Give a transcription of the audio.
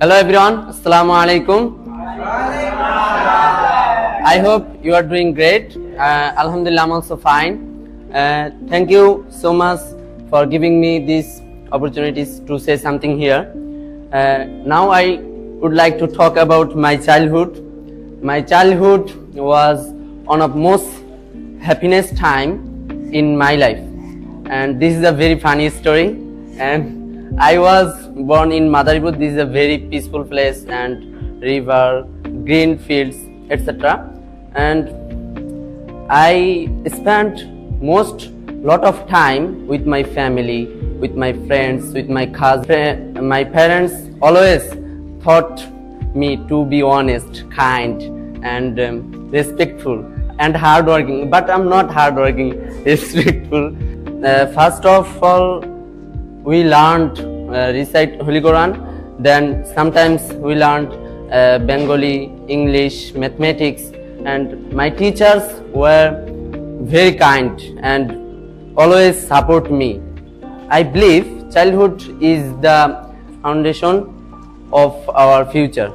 Hello everyone, Assalamu alaikum. I hope you are doing great. Alhamdulillah, I'm also fine. Thank you so much for giving me these opportunities to say something here. Now I would like to talk about my childhood. My childhood was one of most happiness time in my life, and this is a very funny story. And I was born in Madaripur. This is a very peaceful place and river, green fields, etc. And I spent most lot of time with my family, with my friends, with my cousins. My parents always taught me to be honest, kind, and respectful and hardworking. But I'm not hardworking, respectful. First of all, we learned recite Holy Quran. Then sometimes we learned Bengali, English, mathematics, and my teachers were very kind and always support me. I believe childhood is the foundation of our future.